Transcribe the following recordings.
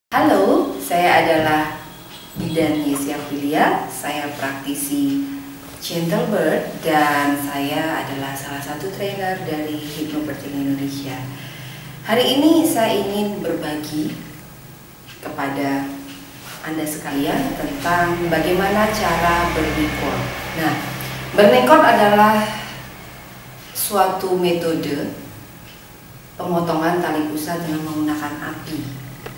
Halo, saya adalah Bidan Yesya Filia. Saya praktisi Gentle Birth dan saya adalah salah satu trainer dari Hypnobirthing Indonesia. Hari ini saya ingin berbagi kepada Anda sekalian tentang bagaimana cara bernekot. Nah, bernekot adalah suatu metode pemotongan tali pusat dengan menggunakan api.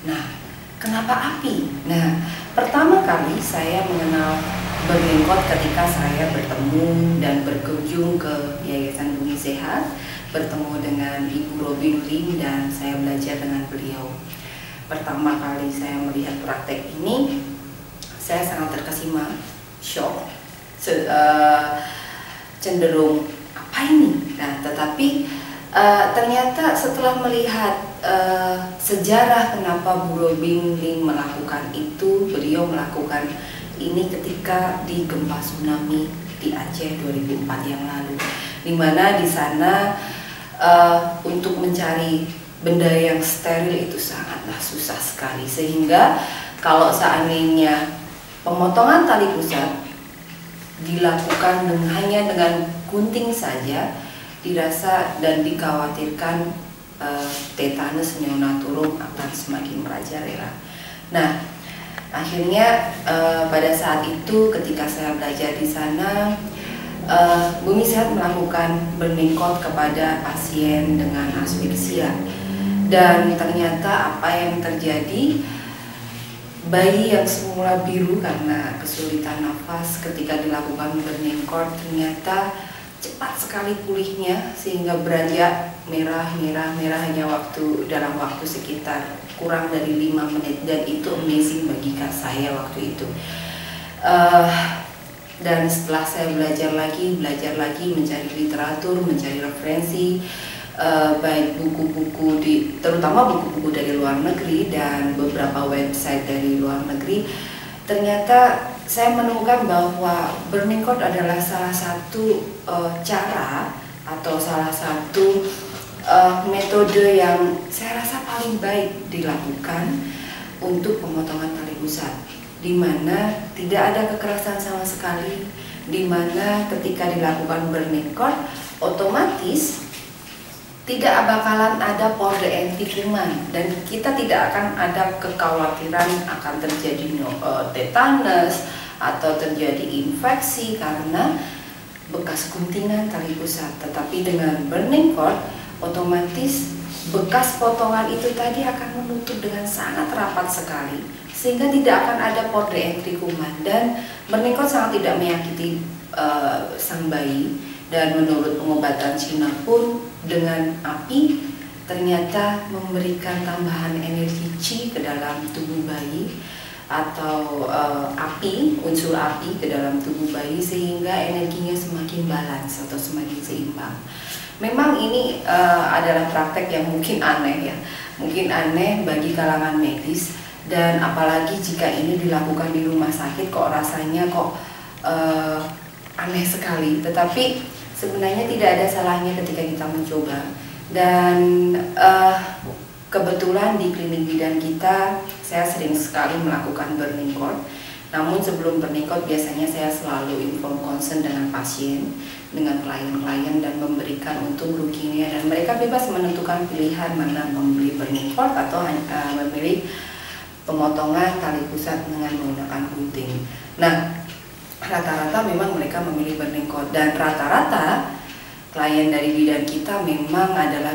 Nah, kenapa api? Nah, pertama kali saya mengenal bernekot ketika saya bertemu dan berkunjung ke Yayasan Bumi Sehat, bertemu dengan Ibu Robin Lim dan saya belajar dengan beliau. Pertama kali saya melihat praktek ini, saya sangat terkesima, shock, cenderung apa ini? Nah, tetapi ternyata setelah melihat sejarah kenapa Bu Robin Lim melakukan itu, beliau melakukan ini ketika di gempa tsunami di Aceh 2004 yang lalu, dimana di sana untuk mencari benda yang steril itu sangatlah susah sekali, sehingga kalau seandainya pemotongan tali pusat dilakukan hanya dengan gunting saja, dirasa dan dikhawatirkan tetanus neonatorum akan semakin merajalela. Nah, akhirnya pada saat itu ketika saya belajar di sana, Bumi Sehat melakukan bernekot kepada pasien dengan asfiksia, dan ternyata apa yang terjadi, bayi yang semula biru karena kesulitan nafas ketika dilakukan bernekot ternyata cepat sekali pulihnya, sehingga beranjak merah hanya dalam waktu sekitar kurang dari 5 menit, dan itu amazing bagi saya waktu itu. Dan setelah saya belajar lagi mencari literatur, mencari referensi, baik buku-buku terutama buku-buku dari luar negeri dan beberapa website dari luar negeri, ternyata saya menemukan bahwa bernekot adalah salah satu cara atau salah satu metode yang saya rasa paling baik dilakukan untuk pemotongan tali pusat, di mana tidak ada kekerasan sama sekali, di mana ketika dilakukan bernekot otomatis tidak bakalan ada port de entry kuman, dan kita tidak akan ada kekhawatiran akan terjadi tetanus atau terjadi infeksi karena bekas guntingan tali pusat. Tetapi dengan bernekot otomatis bekas potongan itu tadi akan menutup dengan sangat rapat sekali, sehingga tidak akan ada port de entry kuman, dan bernekot sangat tidak menyakiti sang bayi. Dan menurut pengobatan Cina pun, dengan api ternyata memberikan tambahan energi Qi ke dalam tubuh bayi, atau unsur api ke dalam tubuh bayi, sehingga energinya semakin balance atau semakin seimbang. Memang ini adalah praktek yang mungkin aneh bagi kalangan medis, dan apalagi jika ini dilakukan di rumah sakit, kok rasanya aneh sekali. Tetapi sebenarnya tidak ada salahnya ketika kita mencoba. Dan kebetulan di klinik bidan kita, saya sering sekali melakukan bernekot. Namun sebelum bernekot biasanya saya selalu inform concern dengan pasien, dengan klien-klien, dan memberikan untung ruginya, dan mereka bebas menentukan pilihan mana membeli bernekot atau memilih pemotongan tali pusat dengan menggunakan gunting. Nah, rata-rata memang mereka memilih bernekot, dan rata-rata klien dari bidan kita memang adalah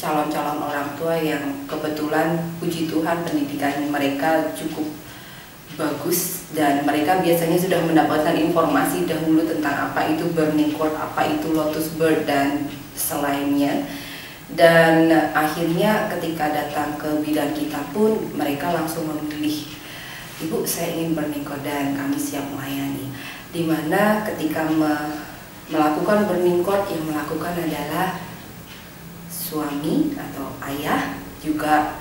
calon-calon orang tua yang kebetulan puji Tuhan pendidikan mereka cukup bagus, dan mereka biasanya sudah mendapatkan informasi dahulu tentang apa itu bernekot, apa itu lotus birth dan selainnya. Dan akhirnya ketika datang ke bidan kita pun mereka langsung memilih, "Ibu, saya ingin bernekot dan kami siap melayani." Dimana ketika melakukan bernekot, yang melakukan adalah suami atau ayah, juga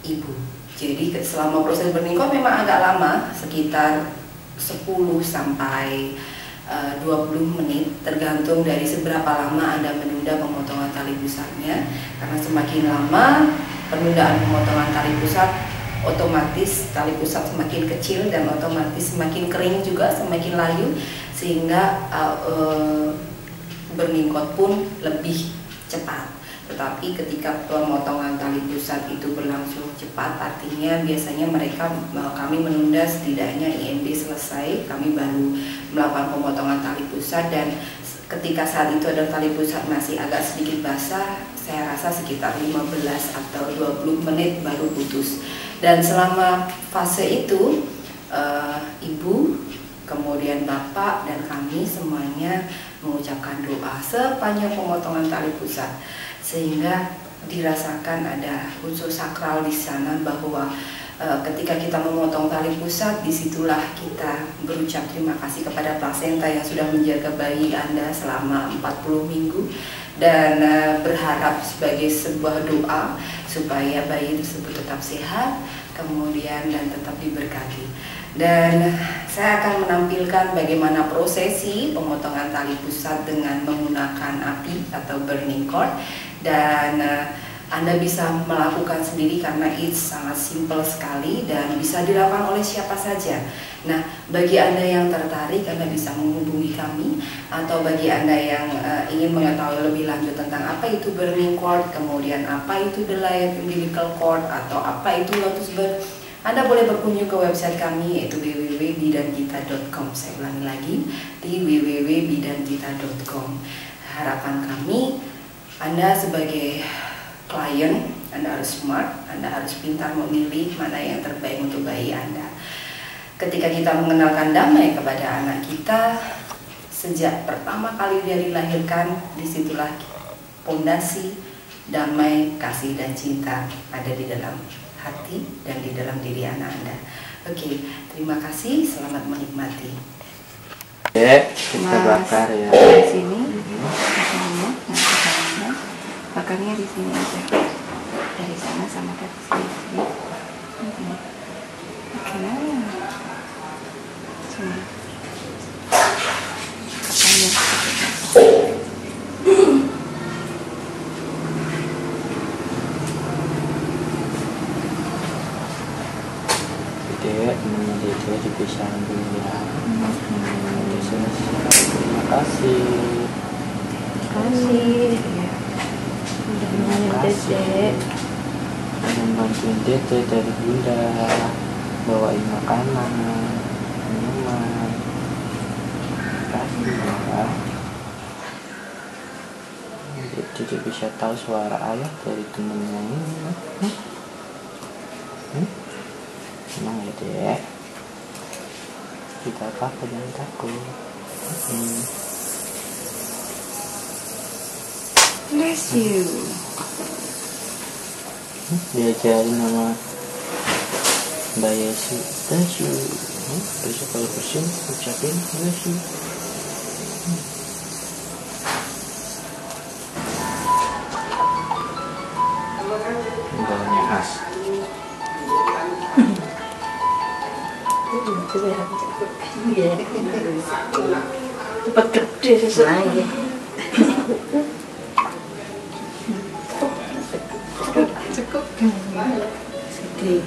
ibu. Jadi selama proses bernekot memang agak lama, sekitar 10 sampai 20 menit, tergantung dari seberapa lama Anda menunda pemotongan tali pusatnya. Karena semakin lama penundaan pemotongan tali pusat, otomatis tali pusat semakin kecil dan otomatis semakin kering juga, semakin layu, sehingga burning cord pun lebih cepat. Tetapi ketika pemotongan tali pusat itu berlangsung cepat, artinya biasanya kami menunda setidaknya IMD selesai, kami baru melakukan pemotongan tali pusat, dan ketika saat itu ada tali pusat masih agak sedikit basah, saya rasa sekitar 15 atau 20 menit baru putus. Dan selama fase itu ibu, kemudian bapak dan kami semuanya mengucapkan doa sepanjang pemotongan tali pusat, sehingga dirasakan ada unsur sakral di sana bahwa ketika kita memotong tali pusat, disitulah kita berucap terima kasih kepada plasenta yang sudah menjaga bayi Anda selama 40 minggu, dan berharap sebagai sebuah doa supaya bayi tersebut tetap sehat, kemudian dan tetap diberkati. Dan saya akan menampilkan bagaimana prosesi pemotongan tali pusat dengan menggunakan api atau burning cord, dan Anda bisa melakukan sendiri karena itu sangat simpel sekali dan bisa dilakukan oleh siapa saja. Nah, bagi Anda yang tertarik, Anda bisa menghubungi kami, atau bagi Anda yang ingin mengetahui lebih lanjut tentang apa itu burning cord, kemudian apa itu delayed umbilical cord, atau apa itu lotus birth, Anda boleh berkunjung ke website kami, yaitu www.bidantita.com. Saya ulangi lagi, di www.bidantita.com. Harapan kami, Anda sebagai klien, Anda harus smart, Anda harus pintar memilih mana yang terbaik untuk bayi Anda. Ketika kita mengenalkan damai kepada anak kita, sejak pertama kali dia dilahirkan, disitulah pondasi damai, kasih, dan cinta ada di dalam hati dan di dalam diri anak Anda. Oke, terima kasih, selamat menikmati. Kita bakar ya. Di sini, bakarnya di sini aja, dari sana sama dari sini. Oke, sini. Dek, Dek dipisahin dulu ya. Terima kasih. Terima kasih. Udah bantuin Dede dari Bunda, bawain makanan, minuman. Terima kasih ya. Dede bisa tahu suara ayah dari temennya ini. Senang ya Dek. Kita apa-apa jangan takut. Bless you. Diajarin sama Mbak Yesus, bless you. Besok kalau bersin ucapin bless you. Baunya khas. Cepat gede sesuai. Cukup. Sedih.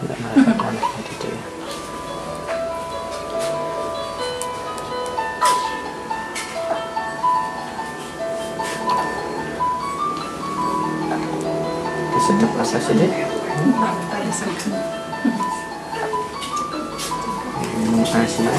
Enggak marah anaknya gitu ya. Sedap apa sih Dek? Minum asi ya?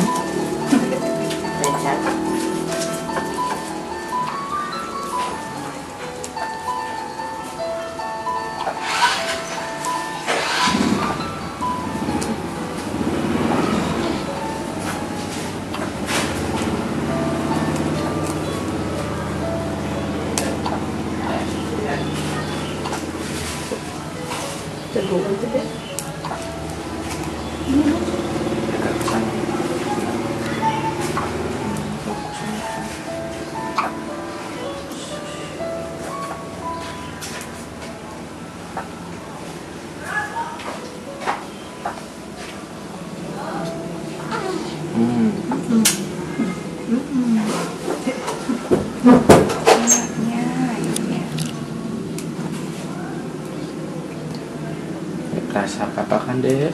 Kerasa apa kan deh?